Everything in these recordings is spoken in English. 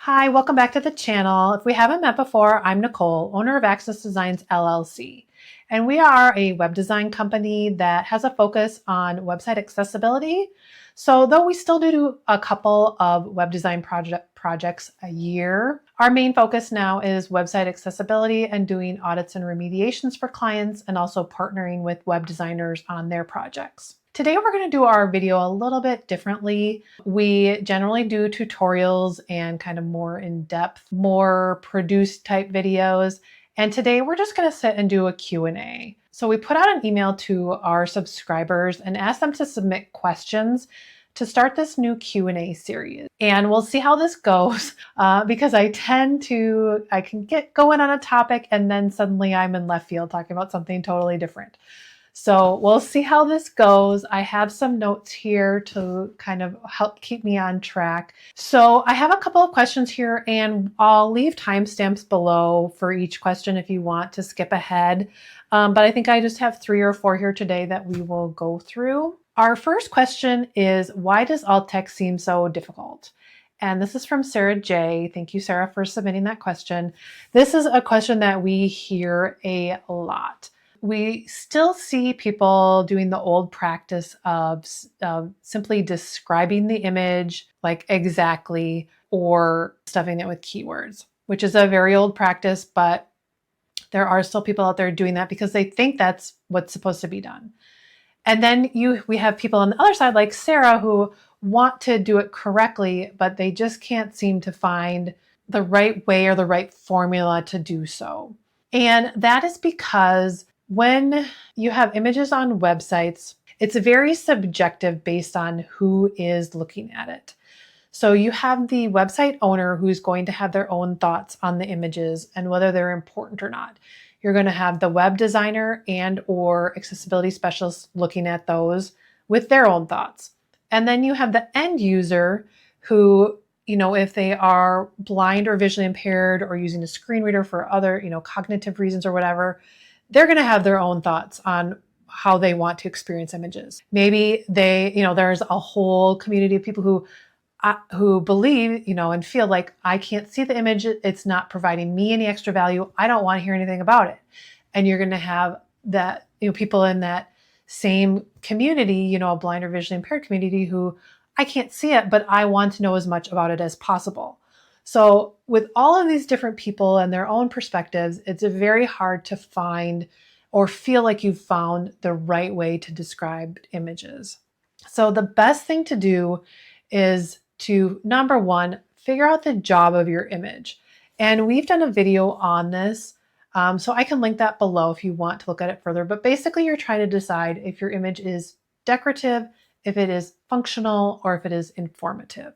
Hi, welcome back to the channel. If we haven't met before, I'm Nicole, owner of Access Designs LLC. And we are a web design company that has a focus on website accessibility. So though we still do a couple of web design projects a year, our main focus now is website accessibility and doing audits and remediations for clients and also partnering with web designers on their projects. Today we're going to do our video a little bit differently. We generally do tutorials and kind of more in-depth, more produced type videos. And today we're just going to sit and do a Q&A. So we put out an email to our subscribers and asked them to submit questions to start this new Q&A series. And we'll see how this goes because I can get going on a topic and then suddenly I'm in left field talking about something totally different. So we'll see how this goes. I have some notes here to kind of help keep me on track. So I have a couple of questions here and I'll leave timestamps below for each question if you want to skip ahead. But I think I just have 3 or 4 here today that we will go through. Our first question is, why does alt text seem so difficult? And this is from Sarah J. Thank you, Sarah, for submitting that question. This is a question that we hear a lot. We still see people doing the old practice of simply describing the image like exactly or stuffing it with keywords, which is a very old practice, but there are still people out there doing that because they think that's what's supposed to be done. And then we have people on the other side like Sarah who want to do it correctly, but they just can't seem to find the right way or the right formula to do so. And that is because when you have images on websites, it's very subjective based on who is looking at it. So you have the website owner who's going to have their own thoughts on the images and whether they're important or not. You're going to have the web designer and or accessibility specialist looking at those with their own thoughts. And then you have the end user who, if they are blind or visually impaired or using a screen reader for other, cognitive reasons or whatever, they're going to have their own thoughts on how they want to experience images. Maybe there's a whole community of people who believe, and feel like I can't see the image. It's not providing me any extra value. I don't want to hear anything about it. And you're going to have that, people in that same community, a blind or visually impaired community who I can't see it, but I want to know as much about it as possible. So with all of these different people and their own perspectives, it's very hard to find or feel like you've found the right way to describe images. So the best thing to do is to, number one, figure out the job of your image. And we've done a video on this, so I can link that below if you want to look at it further. But basically, you're trying to decide if your image is decorative, if it is functional, or if it is informative.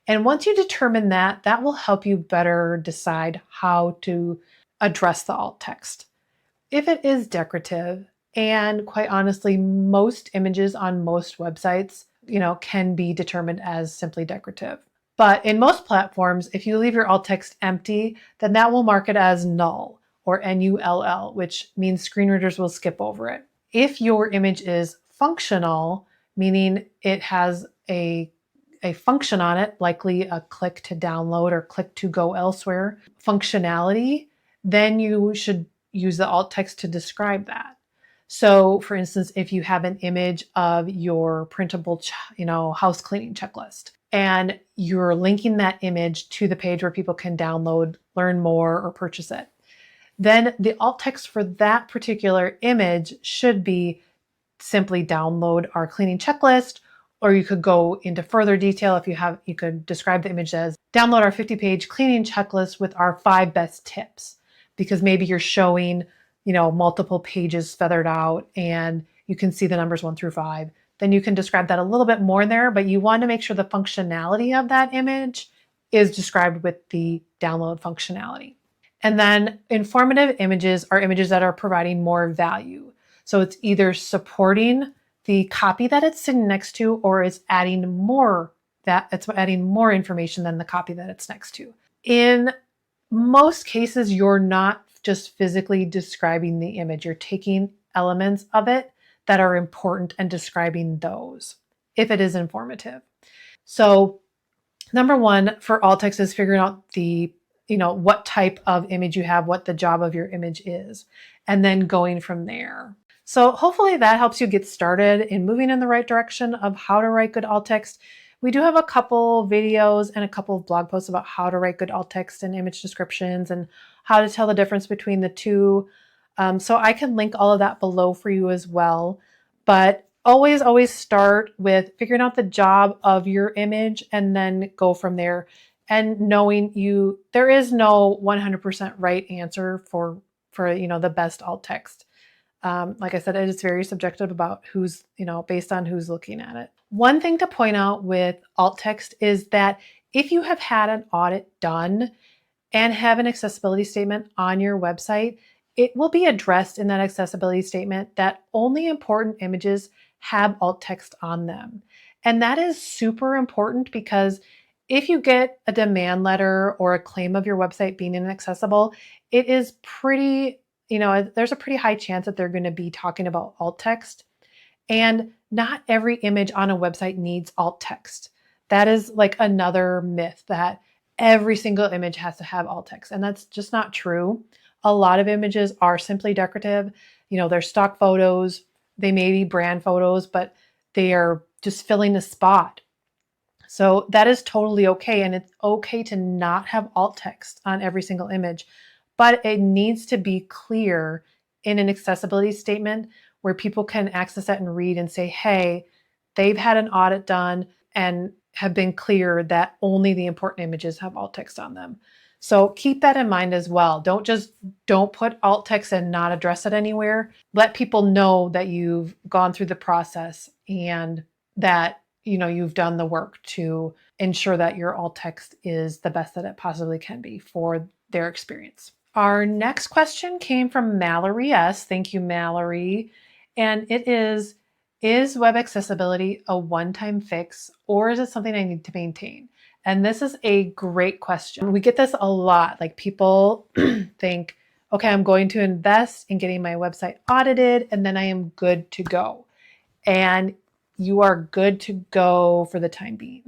And once you determine that, that will help you better decide how to address the alt text. If it is decorative, and quite honestly, most images on most websites, can be determined as simply decorative. But in most platforms, if you leave your alt text empty, then that will mark it as null or NULL, which means screen readers will skip over it. If your image is functional, meaning it has a function on it, likely a click to download or click to go elsewhere functionality, then you should use the alt text to describe that. So for instance, if you have an image of your printable, house cleaning checklist, and you're linking that image to the page where people can download, learn more, or purchase it, then the alt text for that particular image should be simply download our cleaning checklist. Or you could go into further detail you could describe the image as download our 50-page cleaning checklist with our 5 best tips, because maybe you're showing, multiple pages feathered out and you can see the numbers 1 through 5. Then you can describe that a little bit more there, but you want to make sure the functionality of that image is described with the download functionality. And then informative images are images that are providing more value. So it's either supporting the copy that it's sitting next to, or it's adding more information than the copy that it's next to. In most cases, you're not just physically describing the image. You're taking elements of it that are important and describing those if it is informative. So Number one for alt text is figuring out what type of image you have, what the job of your image is, and then going from there. So hopefully that helps you get started in moving in the right direction of how to write good alt text. We do have a couple videos and a couple of blog posts about how to write good alt text and image descriptions and how to tell the difference between the two. So I can link all of that below for you as well. But always start with figuring out the job of your image and then go from there. And knowing there is no 100% right answer for the best alt text. Like I said, it is very subjective about based on who's looking at it. One thing to point out with alt text is that if you have had an audit done and have an accessibility statement on your website, it will be addressed in that accessibility statement that only important images have alt text on them. And that is super important because if you get a demand letter or a claim of your website being inaccessible, it is there's a pretty high chance that they're going to be talking about alt text. And not every image on a website needs alt text. That is like another myth that every single image has to have alt text. And that's just not true. A lot of images are simply decorative. They're stock photos. They may be brand photos, but they are just filling a spot. So that is totally okay. And it's okay to not have alt text on every single image, but it needs to be clear in an accessibility statement where people can access that and read and say, hey, they've had an audit done and have been clear that only the important images have alt text on them. So keep that in mind as well. Don't put alt text and not address it anywhere. Let people know that you've gone through the process and that you've done the work to ensure that your alt text is the best that it possibly can be for their experience. Our next question came from Mallory S. Thank you, Mallory. And it is web accessibility a one-time fix, or is it something I need to maintain? And this is a great question. We get this a lot. Like people think, okay, I'm going to invest in getting my website audited and then I am good to go. And you are good to go for the time being.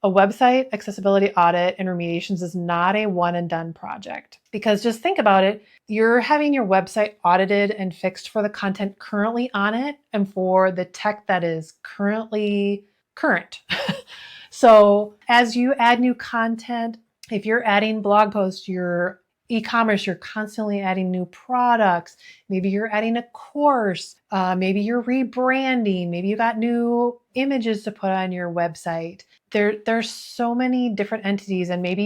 A website accessibility audit and remediations is not a one and done project, because just think about it. You're having your website audited and fixed for the content currently on it and for the tech that is currently current. So as you add new content, if you're adding blog posts, your e-commerce, you're constantly adding new products. Maybe you're adding a course. Maybe you're rebranding. Maybe you got new images to put on your website. There's so many different entities, and maybe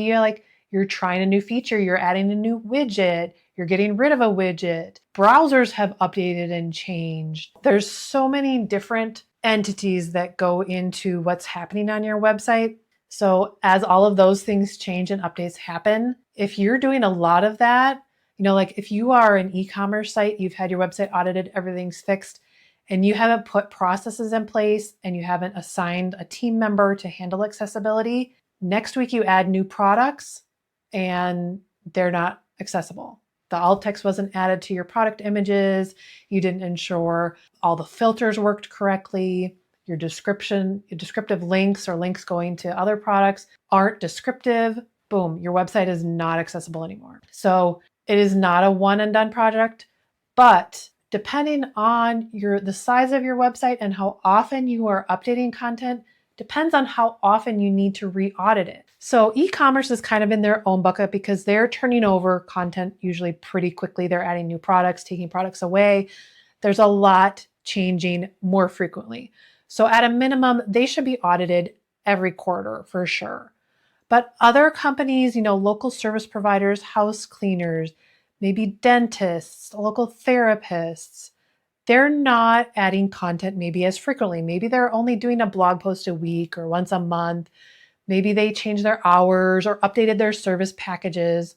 you're trying a new feature. You're adding a new widget. You're getting rid of a widget. Browsers have updated and changed. There's so many different entities that go into what's happening on your website. So as all of those things change and updates happen, if you're doing a lot of that, like if you are an e-commerce site, you've had your website audited, everything's fixed, and you haven't put processes in place and you haven't assigned a team member to handle accessibility, next week you add new products and they're not accessible. The alt text wasn't added to your product images. You didn't ensure all the filters worked correctly. Your descriptive links or links going to other products aren't descriptive. Boom, your website is not accessible anymore. So it is not a one and done project, but depending on the size of your website and how often you are updating content depends on how often you need to re-audit it. So e-commerce is kind of in their own bucket because they're turning over content usually pretty quickly. They're adding new products, taking products away. There's a lot changing more frequently. So at a minimum, they should be audited every quarter for sure. But other companies, local service providers, house cleaners, maybe dentists, local therapists, they're not adding content maybe as frequently. Maybe they're only doing a blog post a week or once a month. Maybe they changed their hours or updated their service packages.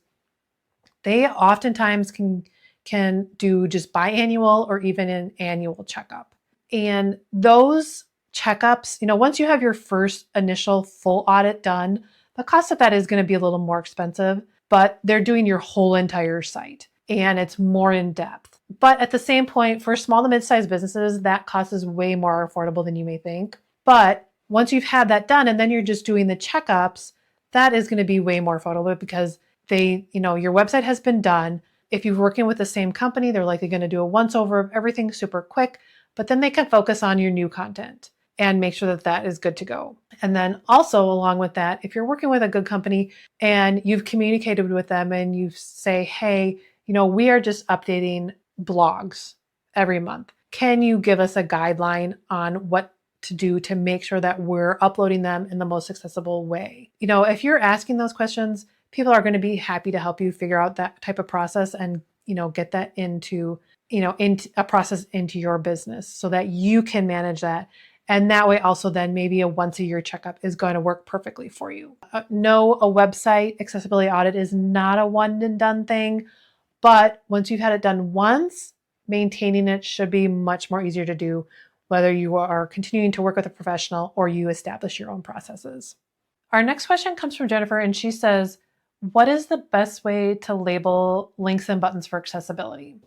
They oftentimes can do just biannual or even an annual checkup. And those checkups, once you have your first initial full audit done, the cost of that is going to be a little more expensive, but they're doing your whole entire site and it's more in depth. But at the same point, for small to mid-sized businesses, that cost is way more affordable than you may think. But once you've had that done and then you're just doing the checkups, that is going to be way more photo because your website has been done. If you're working with the same company, they're likely going to do a once over of everything super quick, but then they can focus on your new content and make sure that that is good to go. And then also along with that, if you're working with a good company and you've communicated with them and you say, hey, we are just updating blogs every month. Can you give us a guideline on what to do to make sure that we're uploading them in the most accessible way? If you're asking those questions, people are going to be happy to help you figure out that type of process and, get that into a process into your business so that you can manage that. And that way also then maybe a once a year checkup is going to work perfectly for you. No, a website accessibility audit is not a one and done thing, but once you've had it done once, maintaining it should be much more easier to do, whether you are continuing to work with a professional or you establish your own processes. Our next question comes from Jennifer, and she says, what is the best way to label links and buttons for accessibility?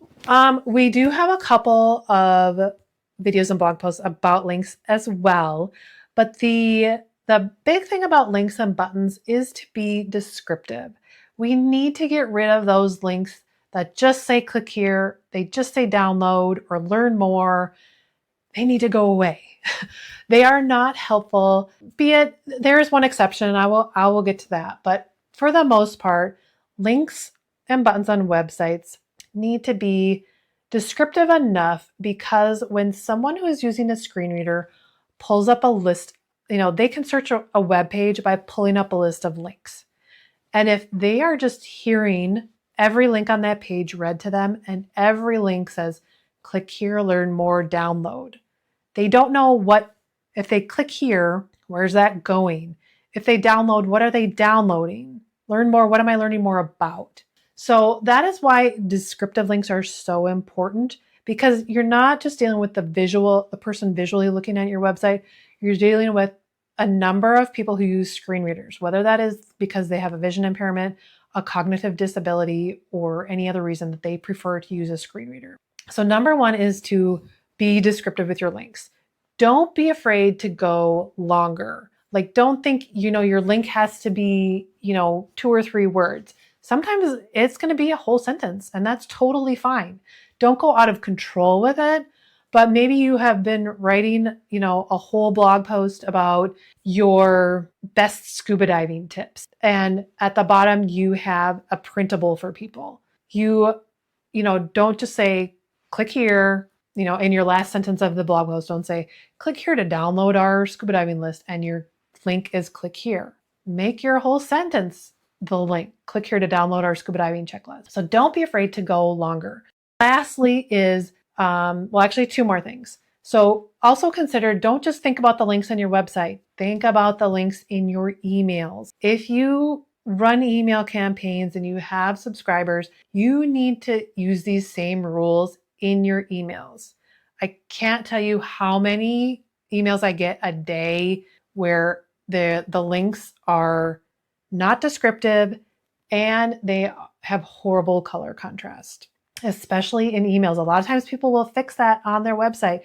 We do have a couple of videos and blog posts about links as well, but the big thing about links and buttons is to be descriptive. We need to get rid of those links that just say click here, they just say download or learn more. They need to go away. They are not helpful. There is one exception, and I will get to that. But for the most part, links and buttons on websites need to be descriptive enough because when someone who is using a screen reader pulls up a list, they can search a web page by pulling up a list of links. And if they are just hearing every link on that page read to them and every link says, click here, learn more, download, they don't know if they click here, where's that going? If they download, what are they downloading? Learn more, what am I learning more about? So that is why descriptive links are so important, because you're not just dealing with the person visually looking at your website, you're dealing with a number of people who use screen readers, whether that is because they have a vision impairment, a cognitive disability, or any other reason that they prefer to use a screen reader. So number one is to be descriptive with your links. Don't be afraid to go longer. Don't think, your link has to be, 2 or 3 words. Sometimes it's going to be a whole sentence, and that's totally fine. Don't go out of control with it, but maybe you have been writing, a whole blog post about your best scuba diving tips. And at the bottom, you have a printable for people. Don't just say, click here, in your last sentence of the blog post, don't say, click here to download our scuba diving list, and your link is click here. Make your whole sentence the link, click here to download our scuba diving checklist. So don't be afraid to go longer. Lastly is, actually 2 more things. So also consider, don't just think about the links on your website, think about the links in your emails. If you run email campaigns and you have subscribers, you need to use these same rules in your emails. I can't tell you how many emails I get a day where the links are not descriptive and they have horrible color contrast, especially in emails. A lot of times people will fix that on their website,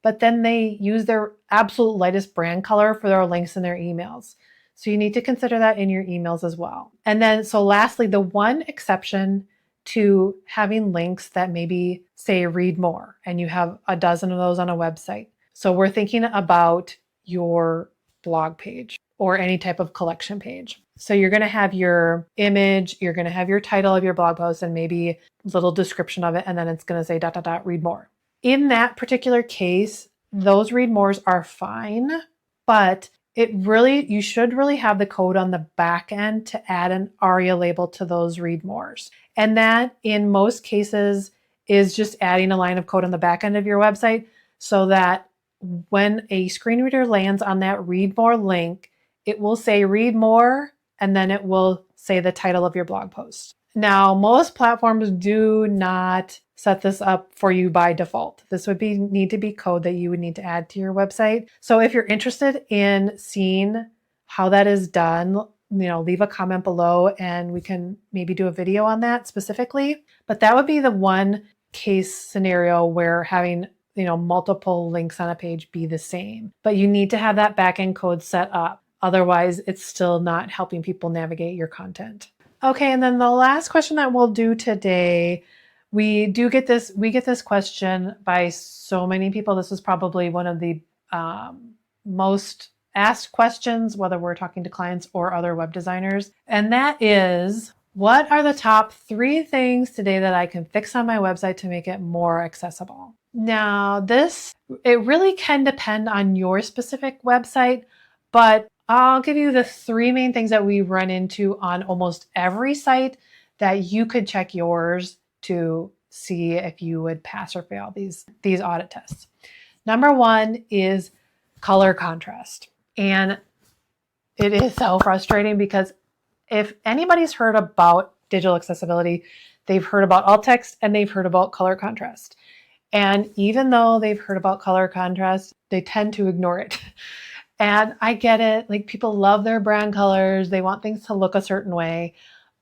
but then they use their absolute lightest brand color for their links in their emails. So you need to consider that in your emails as well. And then, so lastly, the one exception to having links that maybe say read more, and you have a dozen of those on a website. So we're thinking about your blog page or any type of collection page. So you're going to have your image, you're going to have your title of your blog post and maybe a little description of it. And then it's going to say ... read more. In that particular case, those read mores are fine, but you should really have the code on the back end to add an ARIA label to those read mores. And that in most cases is just adding a line of code on the back end of your website so that when a screen reader lands on that read more link, it will say read more, and then it will say the title of your blog post. Now, most platforms do not set this up for you by default. This would need to be code that you would need to add to your website. So if you're interested in seeing how that is done, leave a comment below and we can maybe do a video on that specifically. But that would be the one case scenario where having multiple links on a page be the same. But you need to have that backend code set up. Otherwise, it's still not helping people navigate your content. Okay, and then the last question that we'll do today, we get this question by so many people. This is probably one of the most asked questions, whether we're talking to clients or other web designers. And that is, what are the top 3 things today that I can fix on my website to make it more accessible? Now, it really can depend on your specific website, but I'll give you the 3 main things that we run into on almost every site that you could check yours to see if you would pass or fail these audit tests. Number 1 is color contrast. And it is so frustrating because if anybody's heard about digital accessibility, they've heard about alt text and they've heard about color contrast. And even though they've heard about color contrast, they tend to ignore it. And I get it. Like, people love their brand colors. They want things to look a certain way.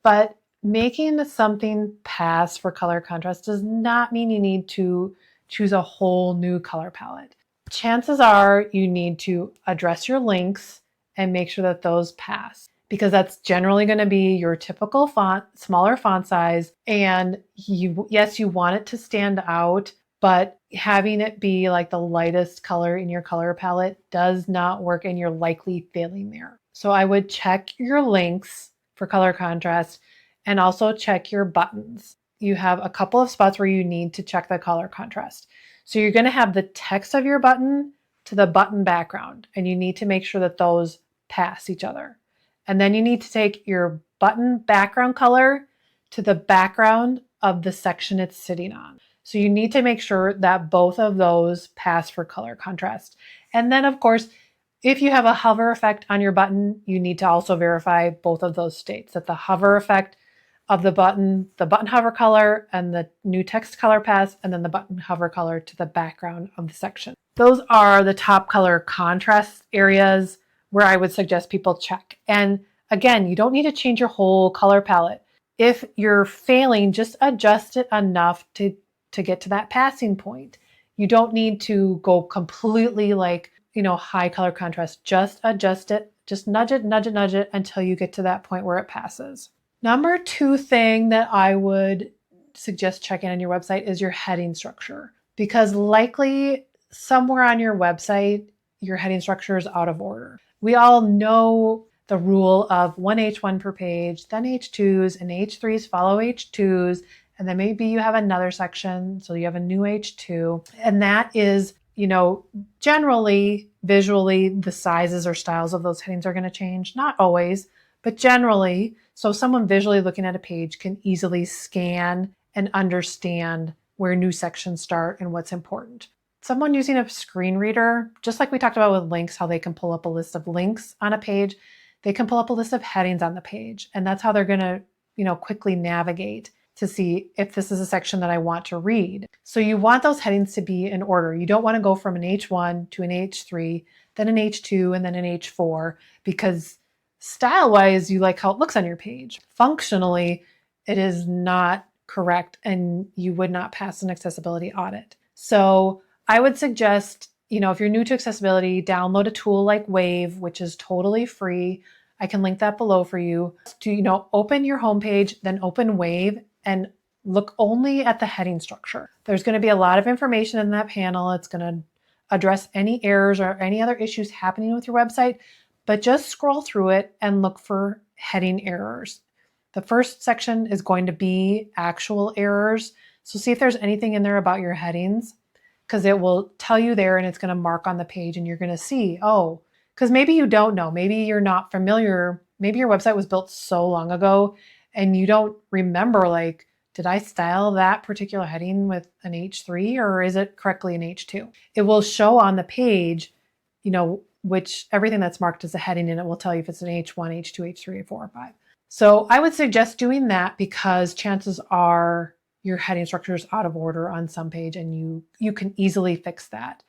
But making something pass for color contrast does not mean you need to choose a whole new color palette. Chances are you need to address your links and make sure that those pass, because that's generally going to be your typical font, smaller font size. And you want it to stand out, but having it be like the lightest color in your color palette does not work, and you're likely failing there. So I would check your links for color contrast and also check your buttons. You have a couple of spots where you need to check the color contrast. So you're going to have the text of your button to the button background, and you need to make sure that those pass each other. And then you need to take your button background color to the background of the section it's sitting on. So you need to make sure that both of those pass for color contrast. And then, of course, if you have a hover effect on your button, you need to also verify both of those states, that the hover effect of the button hover color and the new text color pass, and then the button hover color to the background of the section. Those are the top color contrast areas where I would suggest people check. And again, you don't need to change your whole color palette. If you're failing, just adjust it enough to get to that passing point. You don't need to go completely high color contrast. Just adjust it, just nudge it until you get to that point where it passes. Number 2 thing that I would suggest checking on your website is your heading structure, because likely somewhere on your website, your heading structure is out of order. We all know the rule of 1 H1 per page, then H2s, and H3s follow H2s, and then maybe you have another section, so you have a new H2. And that is, generally, visually, the sizes or styles of those headings are going to change. Not always, but generally. So someone visually looking at a page can easily scan and understand where new sections start and what's important. Someone using a screen reader, just like we talked about with links, how they can pull up a list of links on a page, they can pull up a list of headings on the page. And that's how they're going to, quickly navigate to see if this is a section that I want to read. So you want those headings to be in order. You don't want to go from an H1 to an H3, then an H2, and then an H4, because style-wise, you like how it looks on your page. Functionally, it is not correct, and you would not pass an accessibility audit. So I would suggest, if you're new to accessibility, download a tool like Wave, which is totally free. I can link that below for you. To, open your homepage, then open Wave and look only at the heading structure. There's going to be a lot of information in that panel. It's going to address any errors or any other issues happening with your website, but just scroll through it and look for heading errors. The first section is going to be actual errors. So see if there's anything in there about your headings, because it will tell you there and it's going to mark on the page, and you're going to see, because maybe you don't know, maybe you're not familiar, maybe your website was built so long ago and you don't remember, did I style that particular heading with an H3 or is it correctly an H2? It will show on the page, which everything that's marked as a heading, and it will tell you if it's an H1, H2, H3, 4, or 5. So I would suggest doing that, because chances are your heading structure is out of order on some page, and you can easily fix that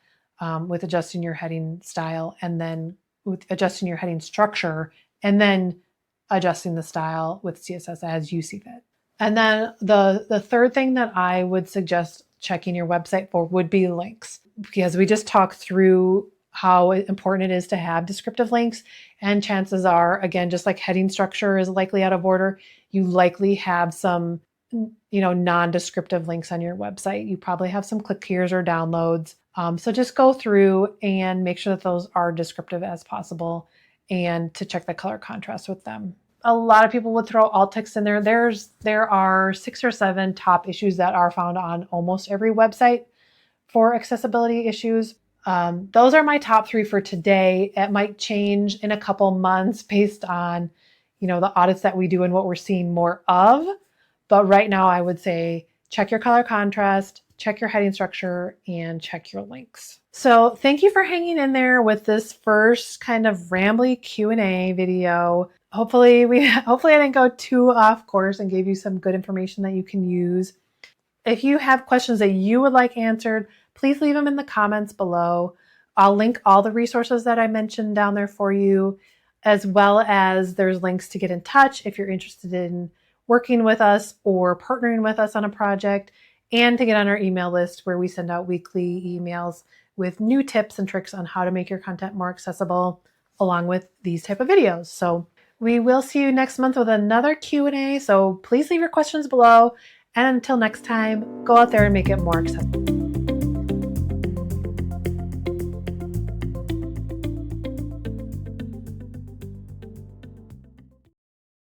with adjusting your heading style, and then with adjusting your heading structure, and then adjusting the style with CSS as you see fit. And then the third thing that I would suggest checking your website for would-be links, because we just talked through how important it is to have descriptive links. And chances are, again, just like heading structure is likely out of order, you likely have some non-descriptive links on your website. You probably have some click here's or downloads. So just go through and make sure that those are descriptive as possible, and to check the color contrast with them. A lot of people would throw alt text in there. There are 6 or 7 top issues that are found on almost every website for accessibility issues. Those are my top 3 for today. It might change in a couple months based on, the audits that we do and what we're seeing more of. But right now I would say check your color contrast, check your heading structure, and check your links. So thank you for hanging in there with this first kind of rambly Q&A video. Hopefully I didn't go too off course and gave you some good information that you can use. If you have questions that you would like answered, please leave them in the comments below. I'll link all the resources that I mentioned down there for you, as well as there's links to get in touch if you're interested in working with us or partnering with us on a project, and to get on our email list where we send out weekly emails with new tips and tricks on how to make your content more accessible, along with these type of videos. So we will see you next month with another Q&A. So please leave your questions below. And until next time, go out there and make it more accessible.